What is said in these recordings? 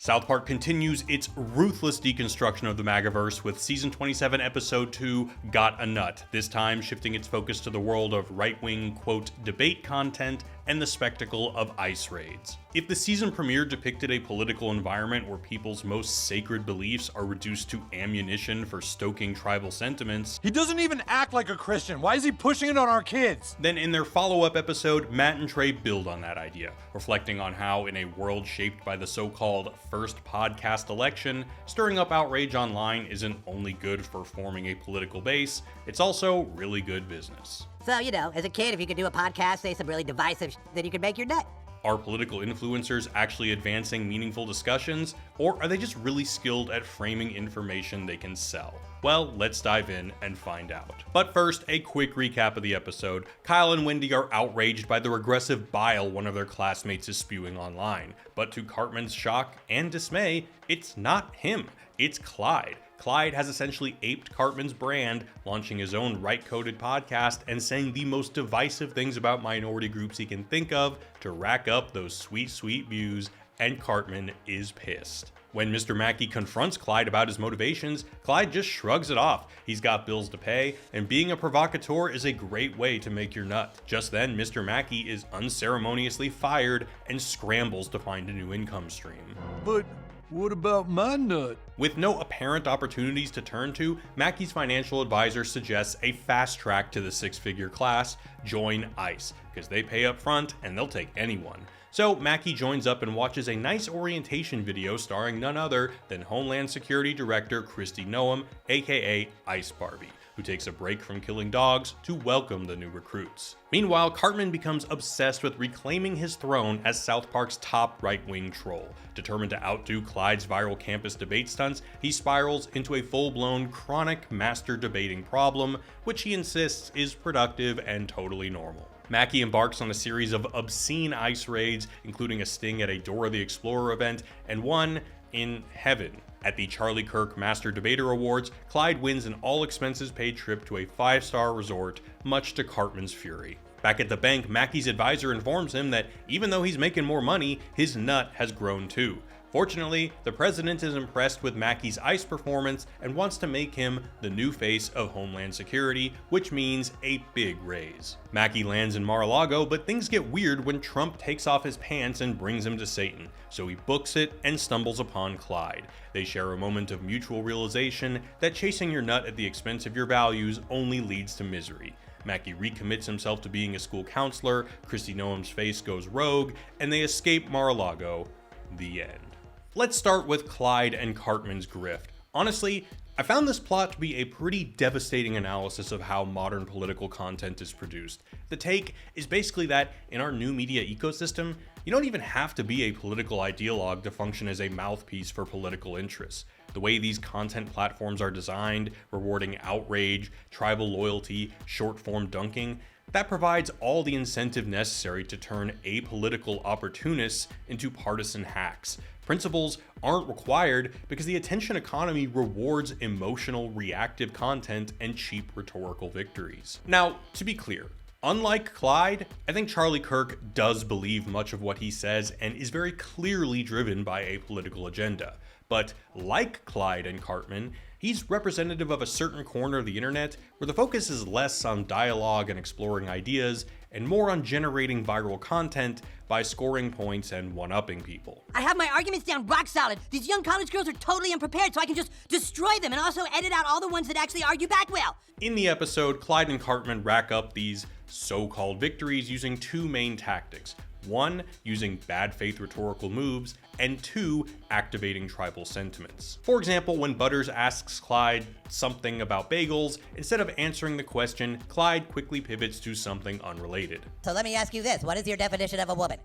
South Park continues its ruthless deconstruction of the MAGAverse with Season 27, Episode 2, Got a Nut, this time shifting its focus to the world of right-wing, quote, debate content and the spectacle of ICE raids. If the season premiere depicted a political environment where people's most sacred beliefs are reduced to ammunition for stoking tribal sentiments, he doesn't even act like a Christian. Why is he pushing it on our kids? Then in their follow-up episode, Matt and Trey build on that idea, reflecting on how in a world shaped by the so-called first podcast election, stirring up outrage online isn't only good for forming a political base, it's also really good business. So, you know, as a kid, if you could do a podcast, say some really divisive then you could make your nut. Are political influencers actually advancing meaningful discussions, or are they just really skilled at framing information they can sell? Well, let's dive in and find out. But first, a quick recap of the episode. Kyle and Wendy are outraged by the regressive bile one of their classmates is spewing online. But to Cartman's shock and dismay, it's not him, it's Clyde. Clyde has essentially aped Cartman's brand, launching his own right-coded podcast and saying the most divisive things about minority groups he can think of to rack up those sweet, sweet views, and Cartman is pissed. When Mr. Mackey confronts Clyde about his motivations, Clyde just shrugs it off. He's got bills to pay, and being a provocateur is a great way to make your nut. Just then, Mr. Mackey is unceremoniously fired and scrambles to find a new income stream. But what about my nut? With no apparent opportunities to turn to, Mackey's financial advisor suggests a fast track to the six-figure class: join ICE, because they pay up front and they'll take anyone. So Mackey joins up and watches a nice orientation video starring none other than Homeland Security Director Kristi Noem, aka Ice Barbie, who takes a break from killing dogs to welcome the new recruits. Meanwhile, Cartman becomes obsessed with reclaiming his throne as South Park's top right-wing troll. Determined to outdo Clyde's viral campus debate stunts, he spirals into a full-blown chronic master debating problem, which he insists is productive and totally normal. Mackey embarks on a series of obscene ICE raids, including a sting at a Dora the Explorer event and one in heaven. At the Charlie Kirk Master Debater Awards, Clyde wins an all-expenses-paid trip to a 5-star resort, much to Cartman's fury. Back at the bank, Mackey's advisor informs him that even though he's making more money, his nut has grown too. Fortunately, the president is impressed with Mackey's ICE performance and wants to make him the new face of Homeland Security, which means a big raise. Mackey lands in Mar-a-Lago, but things get weird when Trump takes off his pants and brings him to Satan, so he books it and stumbles upon Clyde. They share a moment of mutual realization that chasing your nut at the expense of your values only leads to misery. Mackey recommits himself to being a school counselor, Kristi Noem's face goes rogue, and they escape Mar-a-Lago. The end. Let's start with Clyde and Cartman's grift. Honestly, I found this plot to be a pretty devastating analysis of how modern political content is produced. The take is basically that in our new media ecosystem, you don't even have to be a political ideologue to function as a mouthpiece for political interests. The way these content platforms are designed, rewarding outrage, tribal loyalty, short-form dunking, that provides all the incentive necessary to turn apolitical opportunists into partisan hacks. Principles aren't required because the attention economy rewards emotional, reactive content and cheap rhetorical victories. Now, to be clear, unlike Clyde, I think Charlie Kirk does believe much of what he says and is very clearly driven by a political agenda. But like Clyde and Cartman, he's representative of a certain corner of the internet where the focus is less on dialogue and exploring ideas and more on generating viral content by scoring points and one-upping people. I have my arguments down rock solid. These young college girls are totally unprepared, so I can just destroy them and also edit out all the ones that actually argue back well. In the episode, Clyde and Cartman rack up these so-called victories using two main tactics. One, using bad faith rhetorical moves, and two, activating tribal sentiments. For example, when Butters asks Clyde something about bagels, instead of answering the question, Clyde quickly pivots to something unrelated. So let me ask you this, what is your definition of a woman?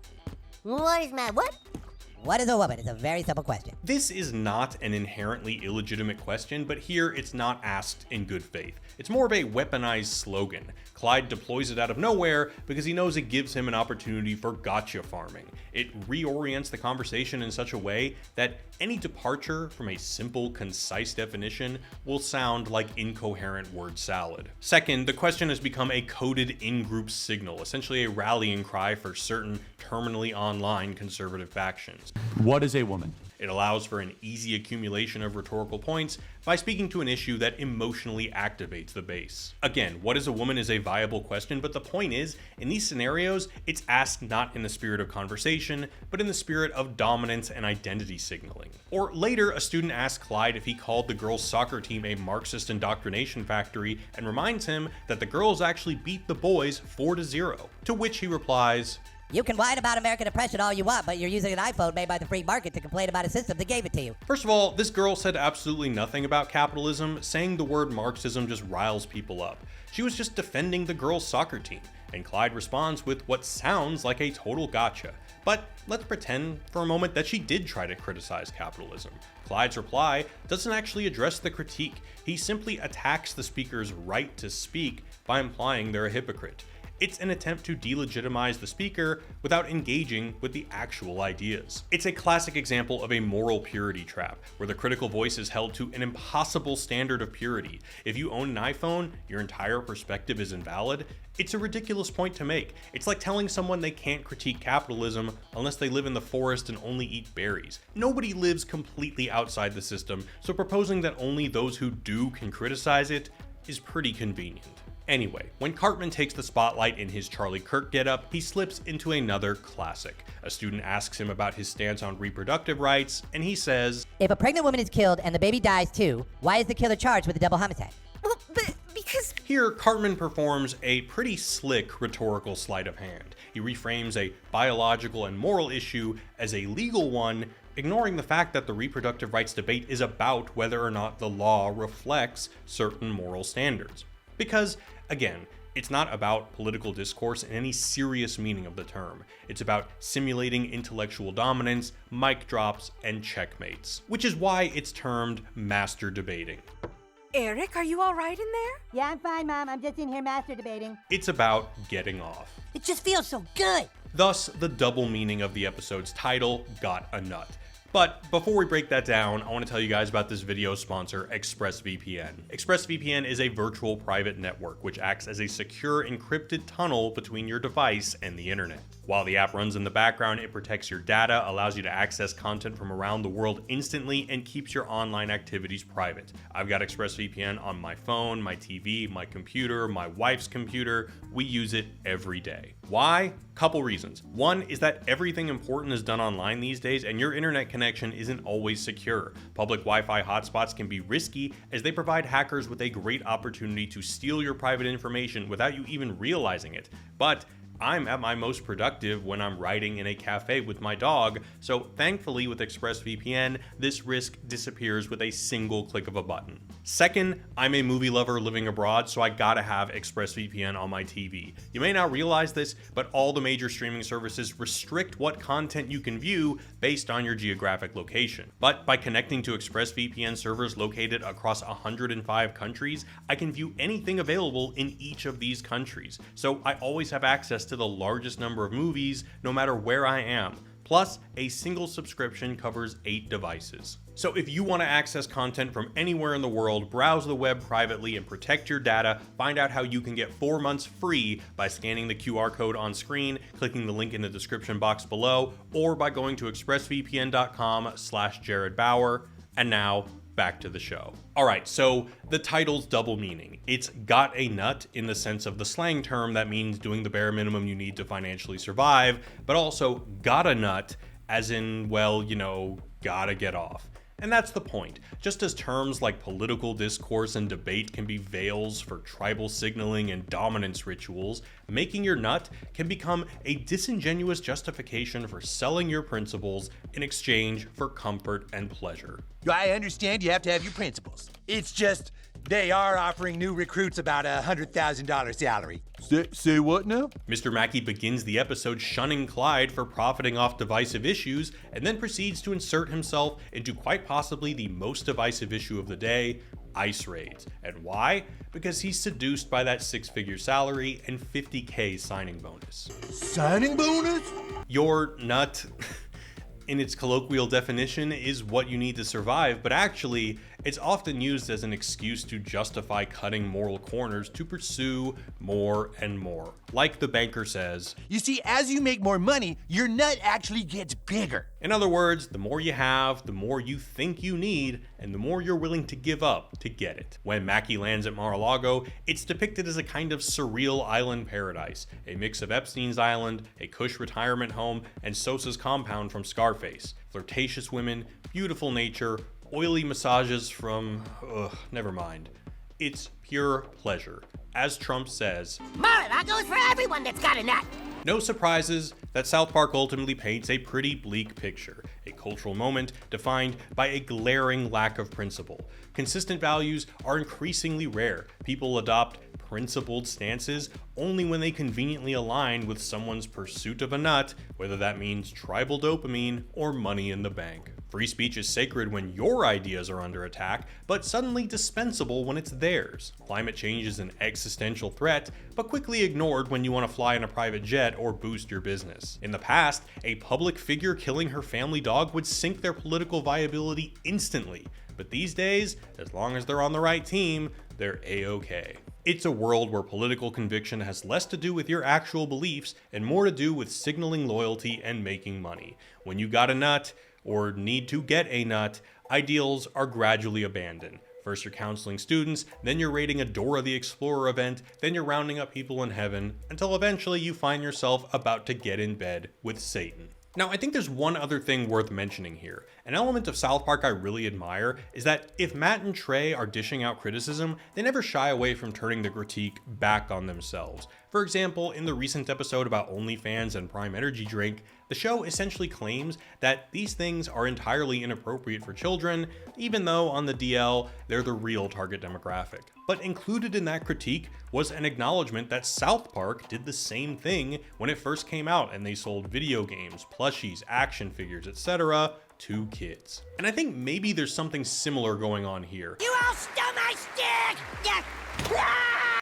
What is my what? What is a woman? It's a very simple question. This is not an inherently illegitimate question, but here it's not asked in good faith. It's more of a weaponized slogan. Clyde deploys it out of nowhere because he knows it gives him an opportunity for gotcha farming. It reorients the conversation in such a way that any departure from a simple, concise definition will sound like incoherent word salad. Second, the question has become a coded in-group signal, essentially a rallying cry for certain terminally online conservative factions. What is a woman? It allows for an easy accumulation of rhetorical points by speaking to an issue that emotionally activates the base. Again, what is a woman is a viable question, but the point is, in these scenarios, it's asked not in the spirit of conversation, but in the spirit of dominance and identity signaling. Or later, a student asks Clyde if he called the girls' soccer team a Marxist indoctrination factory and reminds him that the girls actually beat the boys 4-0, to which he replies, You can whine about American oppression all you want, but you're using an iPhone made by the free market to complain about a system that gave it to you. First of all, this girl said absolutely nothing about capitalism. Saying the word Marxism just riles people up. She was just defending the girls' soccer team, and Clyde responds with what sounds like a total gotcha. But let's pretend for a moment that she did try to criticize capitalism. Clyde's reply doesn't actually address the critique. He simply attacks the speaker's right to speak by implying they're a hypocrite. It's an attempt to delegitimize the speaker without engaging with the actual ideas. It's a classic example of a moral purity trap, where the critical voice is held to an impossible standard of purity. If you own an iPhone, your entire perspective is invalid. It's a ridiculous point to make. It's like telling someone they can't critique capitalism unless they live in the forest and only eat berries. Nobody lives completely outside the system, so proposing that only those who do can criticize it is pretty convenient. Anyway, when Cartman takes the spotlight in his Charlie Kirk getup, he slips into another classic. A student asks him about his stance on reproductive rights, and he says, If a pregnant woman is killed and the baby dies too, why is the killer charged with a double homicide? Well, because... Here, Cartman performs a pretty slick rhetorical sleight of hand. He reframes a biological and moral issue as a legal one, ignoring the fact that the reproductive rights debate is about whether or not the law reflects certain moral standards. Because, again, it's not about political discourse in any serious meaning of the term. It's about simulating intellectual dominance, mic drops, and checkmates, which is why it's termed master debating. Eric, are you all right in there? Yeah, I'm fine, Mom. I'm just in here master debating. It's about getting off. It just feels so good. Thus, the double meaning of the episode's title, Got a Nut. But before we break that down, I want to tell you guys about this video sponsor, ExpressVPN. ExpressVPN is a virtual private network which acts as a secure encrypted tunnel between your device and the internet. While the app runs in the background, it protects your data, allows you to access content from around the world instantly, and keeps your online activities private. I've got ExpressVPN on my phone, my TV, my computer, my wife's computer. We use it every day. Why? Couple reasons. One is that everything important is done online these days, and your internet connection isn't always secure. Public Wi-Fi hotspots can be risky, as they provide hackers with a great opportunity to steal your private information without you even realizing it. But I'm at my most productive when I'm riding in a cafe with my dog, so thankfully with ExpressVPN, this risk disappears with a single click of a button. Second, I'm a movie lover living abroad, so I gotta have ExpressVPN on my TV. You may not realize this, but all the major streaming services restrict what content you can view based on your geographic location. But by connecting to ExpressVPN servers located across 105 countries, I can view anything available in each of these countries. So I always have access to the largest number of movies, no matter where I am. Plus, a single subscription covers 8 devices. So if you want to access content from anywhere in the world, browse the web privately and protect your data, find out how you can get 4 months free by scanning the QR code on screen, clicking the link in the description box below, or by going to expressvpn.com/JaredBauer. And now, back to the show. Alright, so the title's double meaning. It's got a nut in the sense of the slang term that means doing the bare minimum you need to financially survive, but also got a nut as in, well, you know, gotta get off. And that's the point. Just as terms like political discourse and debate can be veils for tribal signaling and dominance rituals, making your nut can become a disingenuous justification for selling your principles in exchange for comfort and pleasure. I understand you have to have your principles. It's just, they are offering new recruits about $100,000 salary. Say what now? Mr. Mackey begins the episode shunning Clyde for profiting off divisive issues, and then proceeds to insert himself into quite possibly the most divisive issue of the day, ICE raids. And why? Because he's seduced by that 6-figure salary and $50K signing bonus. Signing bonus? Your nut, in its colloquial definition, is what you need to survive, but actually, it's often used as an excuse to justify cutting moral corners to pursue more and more. Like the banker says, You see, as you make more money, your nut actually gets bigger. In other words, the more you have, the more you think you need, and the more you're willing to give up to get it. When Mackey lands at Mar-a-Lago, it's depicted as a kind of surreal island paradise, a mix of Epstein's Island, a cush retirement home, and Sosa's compound from Scarface. Flirtatious women, beautiful nature, oily massages from... never mind. It's pure pleasure. As Trump says, Mar-a-Lago is for everyone that's got a nut. no surprises that South Park ultimately paints a pretty bleak picture, a cultural moment defined by a glaring lack of principle. Consistent values are increasingly rare. People adopt principled stances only when they conveniently align with someone's pursuit of a nut, whether that means tribal dopamine or money in the bank. Free speech is sacred when your ideas are under attack, but suddenly dispensable when it's theirs. Climate change is an existential threat, but quickly ignored when you want to fly in a private jet or boost your business. In the past, a public figure killing her family dog would sink their political viability instantly, but these days, as long as they're on the right team, they're A-okay. It's a world where political conviction has less to do with your actual beliefs and more to do with signaling loyalty and making money. When you got a nut, or need to get a nut, ideals are gradually abandoned. First you're counseling students, then you're raiding a Dora the Explorer event, then you're rounding up people in heaven, until eventually you find yourself about to get in bed with Satan. Now, I think there's one other thing worth mentioning here. An element of South Park I really admire is that if Matt and Trey are dishing out criticism, they never shy away from turning the critique back on themselves. For example, in the recent episode about OnlyFans and Prime Energy Drink, the show essentially claims that these things are entirely inappropriate for children, even though on the DL, they're the real target demographic. But included in that critique was an acknowledgement that South Park did the same thing when it first came out and they sold video games, plushies, action figures, etc. to kids. And I think maybe there's something similar going on here. You all stole my stick! Yeah.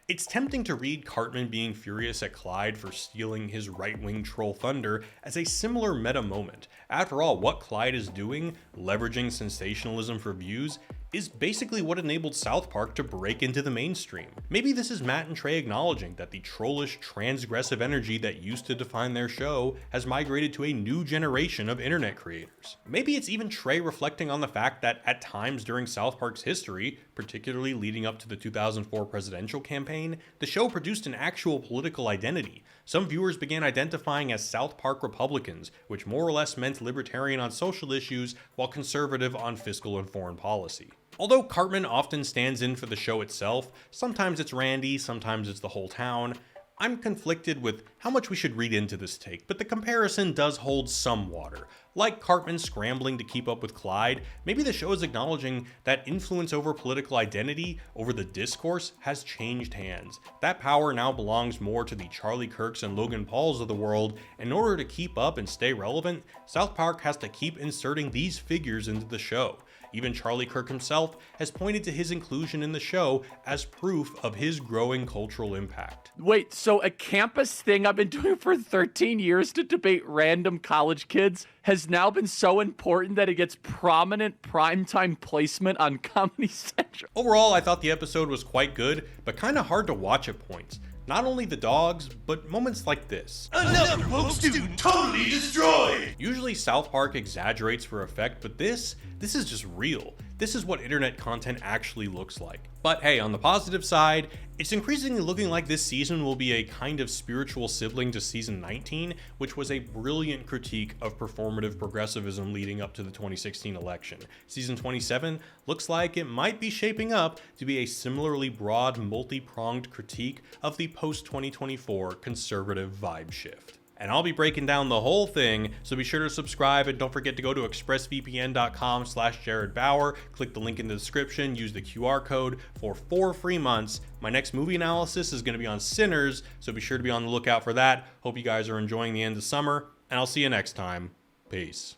It's tempting to read Cartman being furious at Clyde for stealing his right-wing troll thunder as a similar meta moment. After all, what Clyde is doing, leveraging sensationalism for views, is basically what enabled South Park to break into the mainstream. Maybe this is Matt and Trey acknowledging that the trollish, transgressive energy that used to define their show has migrated to a new generation of internet creators. Maybe it's even Trey reflecting on the fact that at times during South Park's history, particularly leading up to the 2004 presidential campaign, the show produced an actual political identity. Some viewers began identifying as South Park Republicans, which more or less meant libertarian on social issues while conservative on fiscal and foreign policy. Although Cartman often stands in for the show itself, sometimes it's Randy, sometimes it's the whole town, I'm conflicted with how much we should read into this take, but the comparison does hold some water. Like Cartman scrambling to keep up with Clyde, maybe the show is acknowledging that influence over political identity, over the discourse, has changed hands. That power now belongs more to the Charlie Kirks and Logan Pauls of the world. In order to keep up and stay relevant, South Park has to keep inserting these figures into the show. Even Charlie Kirk himself has pointed to his inclusion in the show as proof of his growing cultural impact. Wait, so a campus thing I've been doing for 13 years to debate random college kids has now been so important that it gets prominent primetime placement on Comedy Central? Overall, I thought the episode was quite good, but kind of hard to watch at points. Not only the dogs, but moments like this. Another woke student totally destroyed! Usually South Park exaggerates for effect, but this is just real. This is what internet content actually looks like. But hey, on the positive side, it's increasingly looking like this season will be a kind of spiritual sibling to season 19, which was a brilliant critique of performative progressivism leading up to the 2016 election. Season 27 looks like it might be shaping up to be a similarly broad, multi-pronged critique of the post-2024 conservative vibe shift. And I'll be breaking down the whole thing, so be sure to subscribe and don't forget to go to expressvpn.com/JaredBauer, click the link in the description, use the QR code for 4 free months. My next movie analysis is going to be on Sinners, so be sure to be on the lookout for that. Hope you guys are enjoying the end of summer, and I'll see you next time. Peace.